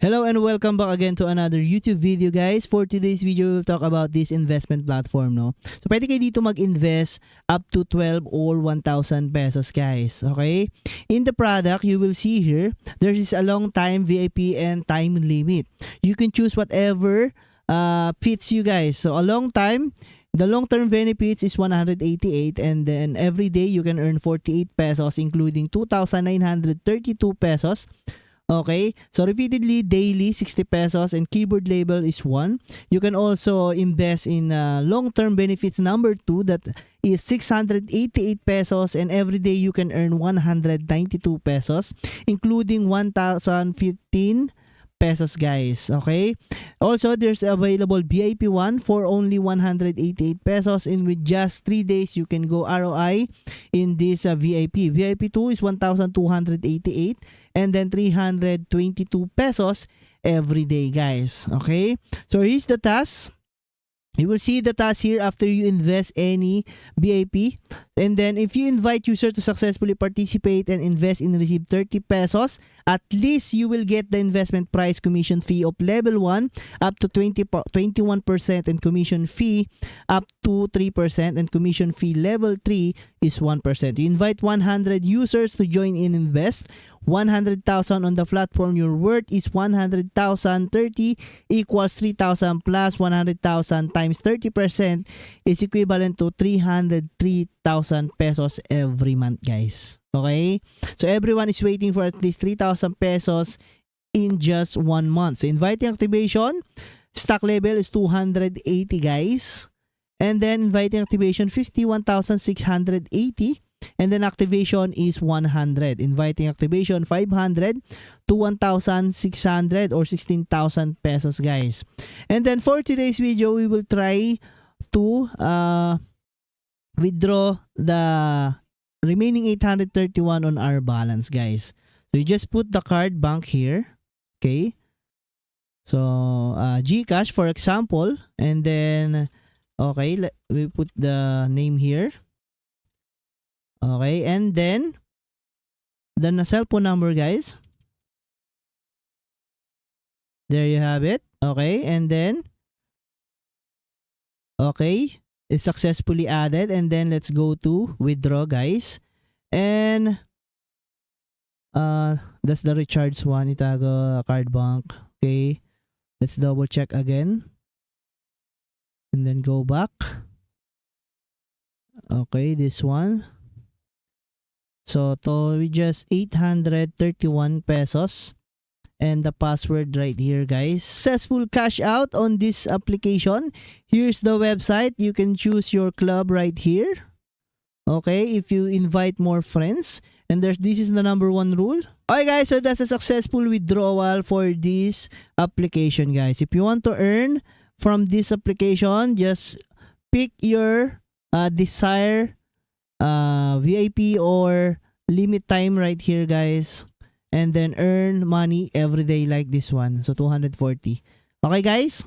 Hello and welcome back again to another YouTube video, guys. For today's video, we'll talk about this investment platform, no? So, pwede kayo dito mag-invest up to 12 or 1,000 pesos, guys. Okay? In the product, you will see here, there is a long time VIP and time limit. You can choose whatever fits you, guys. So, a long time, the long-term benefits is 188, and then every day you can earn 48 pesos, including 2,932 pesos. Okay, so repeatedly daily 60 pesos, and keyboard label is 1. You can also invest in long-term benefits number 2, that is 688 pesos, and every day you can earn 192 pesos, including 1,015 pesos, guys. Okay, also there's available VIP 1 for only 188 pesos, and with just 3 days you can go ROI in this VIP. VIP 2 is 1,288, and then 322 pesos every day, guys. Okay, so here's the task. You will see the task here after you invest any VIP. And then if you invite users to successfully participate and invest and receive 30 pesos, at least you will get the investment price commission fee of level 1 up to 21%, and commission fee up to 3%, and commission fee level 3 is 1%. You invite 100 users to join in invest 100,000 on the platform. Your worth is 100,000. 30 equals 3,000 plus 100,000 times 30% is equivalent to 303,000 pesos every month, guys. Okay, so everyone is waiting for at least 3,000 pesos in just 1 month. So inviting activation, stock level is 280, guys, and then inviting activation 51,680. And then activation is 100. Inviting activation 500 to 1,600 or 16,000 pesos, guys. And then for today's video, we will try to withdraw the remaining 831 on our balance, guys. So you just put the card bank here. Okay. So GCash, for example. And then, okay, we put the name here. Okay, and then the cell phone number, guys. There you have it. Okay, and then okay, it's successfully added. And then let's go to withdraw, guys. And that's the recharge one. Itago card bank. Okay, let's double check again. And then go back. Okay, this one. So to just 831 pesos, and the password right here, guys. Successful cash out on this application. Here's the website. You can choose your club right here. Okay, if you invite more friends, and this is the number 1 rule. Okay, guys, so that's a successful withdrawal for this application, guys. If you want to earn from this application, just pick your desired VIP or limit time right here, guys, and then earn money every day like this one. So 240. Okay, guys.